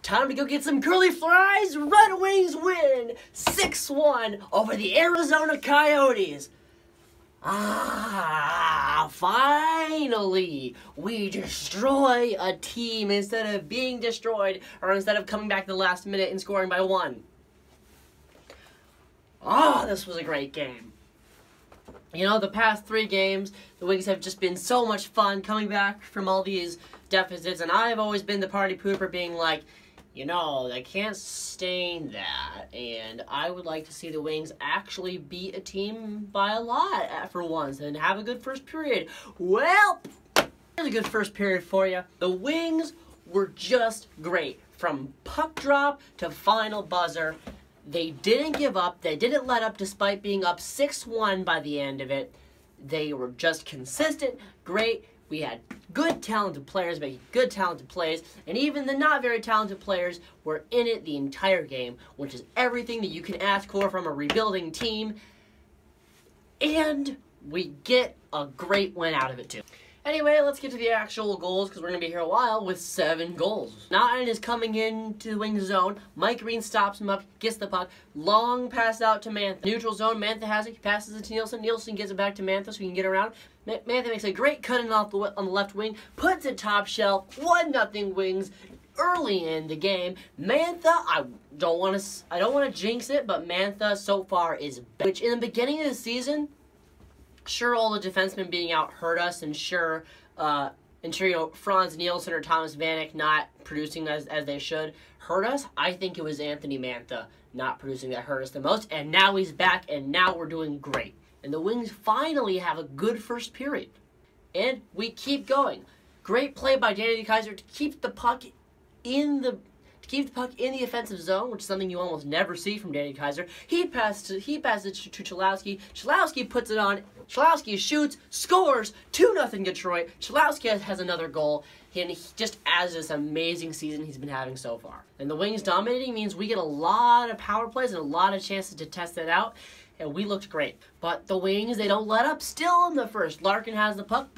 Time to go get some curly fries. Red Wings win 6-1 over the Arizona Coyotes. Finally, we destroy a team instead of being destroyed, or instead of coming back the last minute and scoring by 1. This was a great game. You know, the past 3 games, the Wings have just been so much fun coming back from all these deficits, and I've always been the party pooper being like, you know, they can't sustain that, and I would like to see the Wings actually beat a team by a lot for once and have a good first period. Well, here's a good first period for you. The Wings were just great. From puck drop to final buzzer, they didn't give up. They didn't let up despite being up 6-1 by the end of it. They were just consistent, great. We had good, talented players making good, talented plays, and even the not very talented players were in it the entire game, which is everything that you can ask for from a rebuilding team. And we get a great win out of it, too. Anyway, let's get to the actual goals, because we're going to be here a while with 7 goals. Naughton is coming into the Wings zone. Mike Green stops him up, gets the puck. Long pass out to Mantha. Neutral zone, Mantha has it, passes it to Nielsen. Nielsen gets it back to Mantha so he can get around. Mantha makes a great cut in off on the left wing, puts it top shelf, 1-0 Wings early in the game. Mantha, I don't want to jinx it, but Mantha so far is better. Which in the beginning of the season, sure, all the defensemen being out hurt us, and sure, you know, Franz Nielsen or Thomas Vanek not producing as they should hurt us. I think it was Anthony Mantha not producing that hurt us the most, and now he's back, and now we're doing great. And the Wings finally have a good first period. And we keep going. Great play by Danny DeKeyser to keep the puck in the offensive zone, which is something you almost never see from Danny DeKeyser. He passes it to Chalowski. Chalowski puts it on. Chalowski shoots, scores, 2-0 Detroit. Chalowski has another goal, and he just adds this amazing season he's been having so far. And the Wings dominating means we get a lot of power plays and a lot of chances to test it out. And we looked great. But the Wings, they don't let up. Still in the first, Larkin has the puck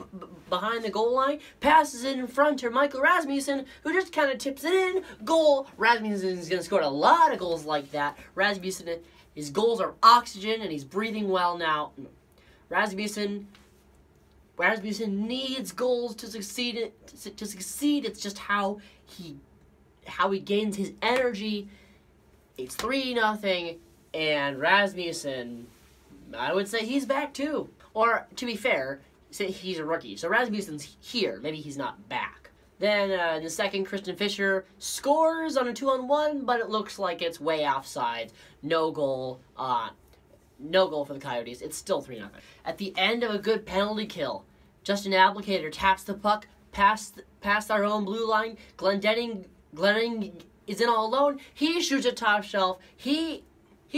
behind the goal line, passes it in front to Michael Rasmussen, who just kind of tips it in. Goal. Rasmussen is going to score a lot of goals like that. Rasmussen, his goals are oxygen, and he's breathing well now. Rasmussen needs goals to succeed. It's just how he gains his energy. It's 3-0. And Rasmussen, I would say he's back too. Or, to be fair, he's a rookie. So Rasmussen's here. Maybe he's not back. Then, in the second, Christian Fischer scores on a 2-on-1, but it looks like it's way offside. No goal. No goal for the Coyotes. It's still 3-0. At the end of a good penalty kill, Justin Applicator taps the puck past our own blue line. Glendening is in all alone. He shoots at top shelf. He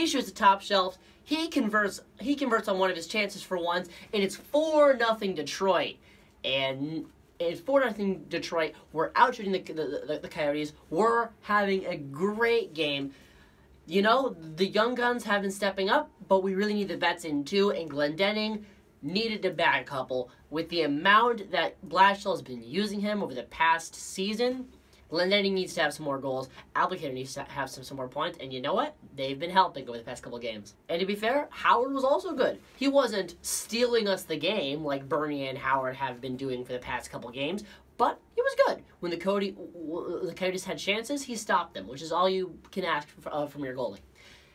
shoots the top shelf. He converts on one of his chances for once, and it's 4-0 Detroit. And it's 4-0 Detroit. We're out shooting the Coyotes. We're having a great game. You know, the young guns have been stepping up, but we really need the vets in too. And Glendening needed to bag a couple. With the amount that Blashill has been using him over the past season, Glendening needs to have some more goals. Applicator needs to have some more points. And you know what? They've been helping over the past couple of games. And to be fair, Howard was also good. He wasn't stealing us the game like Bernie and Howard have been doing for the past couple of games, but he was good. When the Coyotes had chances, he stopped them, which is all you can ask from your goalie.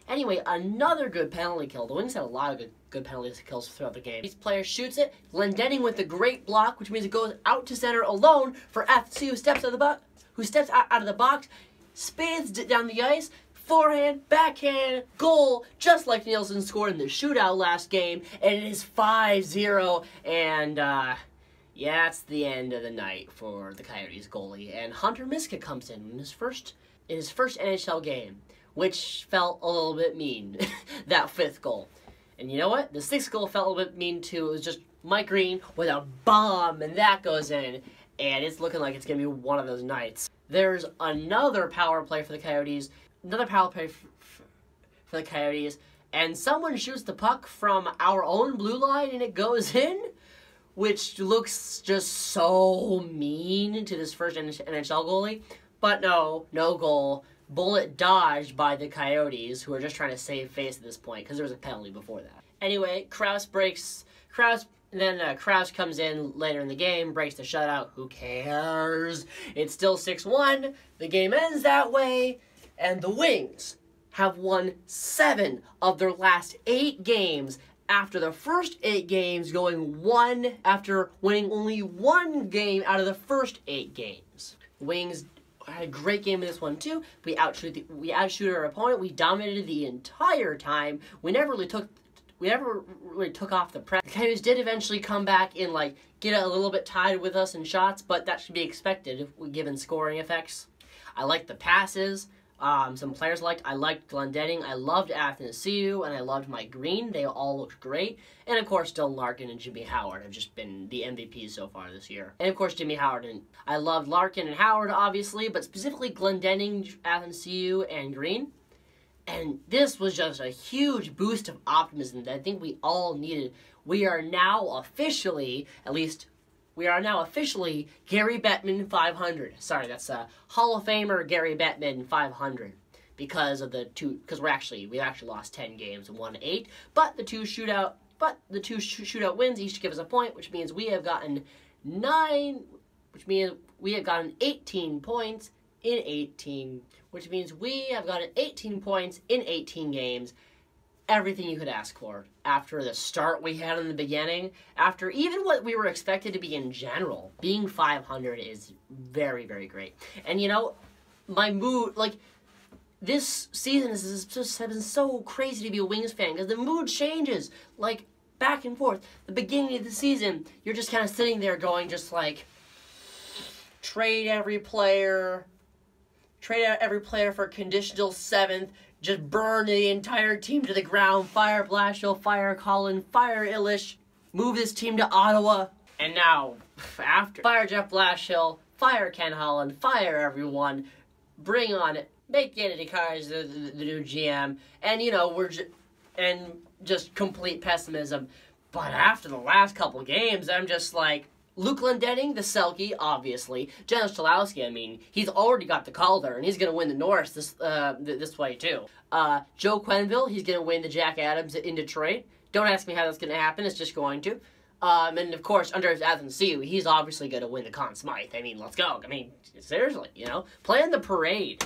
Anyway, another good penalty kill. The Wings had a lot of good penalty kills throughout the game. These players shoots it. Glendening with the great block, which means it goes out to center alone for FC, who steps out of the box, spins down the ice, forehand, backhand, goal, just like Nielsen scored in the shootout last game, and it is 5-0, and yeah, it's the end of the night for the Coyotes goalie, and Hunter Miska comes in his first NHL game, which felt a little bit mean, that 5th goal. And you know what? The 6th goal felt a little bit mean too. It was just Mike Green with a bomb, and that goes in. And it's looking like it's going to be one of those nights. There's another power play for the Coyotes. And someone shoots the puck from our own blue line, and it goes in. which looks just so mean to this first NHL goalie. But no goal. Bullet dodged by the Coyotes, who are just trying to save face at this point, because there was a penalty before that. Anyway, Kraus comes in later in the game, breaks the shutout. Who cares? It's still 6-1. The game ends that way, and the Wings have won 7 of their last 8 games after the first 8 games after winning only 1 game out of the first 8 games. The Wings had a great game in this one too. We outshoot our opponent. We dominated the entire time. We never really took off the press. The Coyotes did eventually come back and get a little bit tied with us in shots, but that should be expected given scoring effects. I liked the passes. Some players I liked Glendening. I loved Athanasiou, and I loved Mike Green. They all looked great. And of course, Dylan Larkin and Jimmy Howard have just been the MVPs so far this year. And of course, Jimmy Howard. And I loved Larkin and Howard, obviously, but specifically Glendening, Athanasiou, and Green. And this was just a huge boost of optimism that I think we all needed. We are now officially, Gary Bettman 500. Sorry, that's Hall of Famer Gary Bettman 500 because we actually lost 10 games and won 8, but the two shootout wins each give us a point, which means we have gotten 18 points in 18, which means we have gotten 18 points in 18 games. Everything you could ask for after the start we had in the beginning, after even what we were expected to be in general. Being 500 is very, very great. And my mood, this season has been so crazy to be a Wings fan because the mood changes back and forth. The beginning of the season, you're just kind of sitting there going trade every player for conditional 7th. Just burn the entire team to the ground. Fire Blashill, fire Colin, fire Illich. Move this team to Ottawa. And now, fire Jeff Blashill, fire Ken Holland, fire everyone. Bring on it. Make Yannick Decars the new GM. And just complete pessimism. But after the last couple games, I'm just Luke Glendening, the Selke, obviously. Janos Chalowski, he's already got the Calder, and he's going to win the Norris this way, too. Joe Quenneville, he's going to win the Jack Adams in Detroit. Don't ask me how that's going to happen, it's just going to. And, of course, under Athanasiou, he's obviously going to win the Conn Smythe. Let's go. Seriously, plan the parade.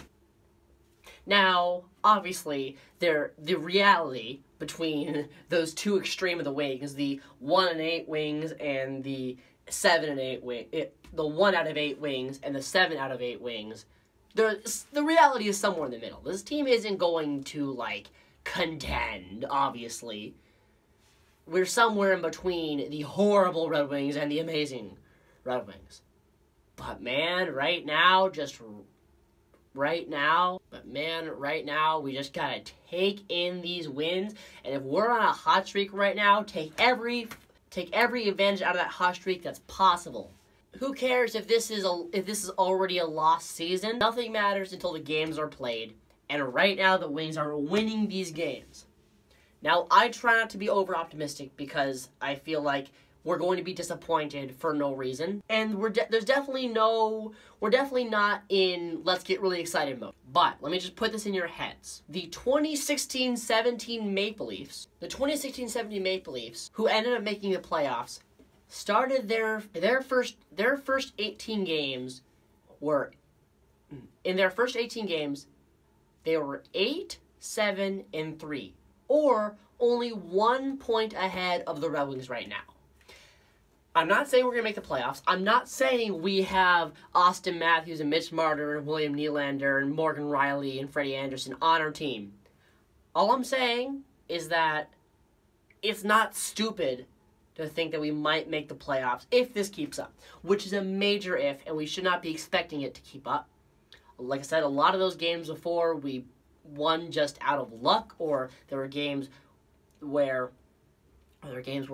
Now, obviously, the reality between those two extreme of the Wings, the 1-8 Wings and the 7-8 wing, the 1 out of 8 wings and the 7 out of 8 wings, the reality is somewhere in the middle. This team isn't going to contend, obviously. We're somewhere in between the horrible Red Wings and the amazing Red Wings. But man, right now, we just gotta take in these wins, and if we're on a hot streak right now, take every advantage out of that hot streak that's possible. Who cares if this is already a lost season? Nothing matters until the games are played. And right now the Wings are winning these games. Now I try not to be over optimistic because I feel like we're going to be disappointed for no reason. And we're definitely not in let's get really excited mode. But let me just put this in your heads. The 2016-17 Maple Leafs, who ended up making the playoffs, started their first 18 games were in their first 18 games they were 8-7-3, or only 1 point ahead of the Red Wings right now. I'm not saying we're going to make the playoffs. I'm not saying we have Austin Matthews and Mitch Marner and William Nylander and Morgan Riley and Freddie Anderson on our team. All I'm saying is that it's not stupid to think that we might make the playoffs if this keeps up, which is a major if, and we should not be expecting it to keep up. Like I said, a lot of those games before, we won just out of luck, or there were games where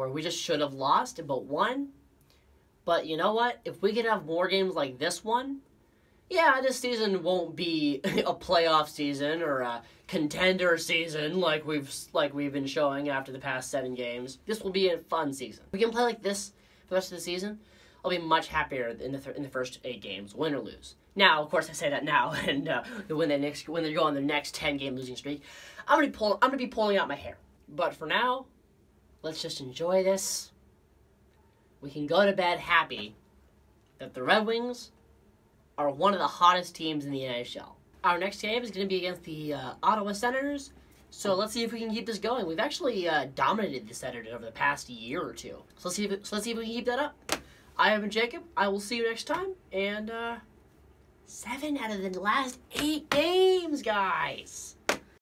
we just should have lost but won. But you know what? If we can have more games like this one, yeah, this season won't be a playoff season or a contender season like we've been showing after the past 7 games. This will be a fun season. If we can play like this for the rest of the season, I'll be much happier in the first 8 games, win or lose. Now, of course, I say that now, and when they go on their next 10-game losing streak, I'm gonna be pulling out my hair. But for now, let's just enjoy this. We can go to bed happy that the Red Wings are one of the hottest teams in the NHL. Our next game is going to be against the Ottawa Senators. So let's see if we can keep this going. We've actually dominated the Senators over the past year or two. So let's see if we can keep that up. I have been Jacob. I will see you next time. And 7 out of the last 8 games, guys.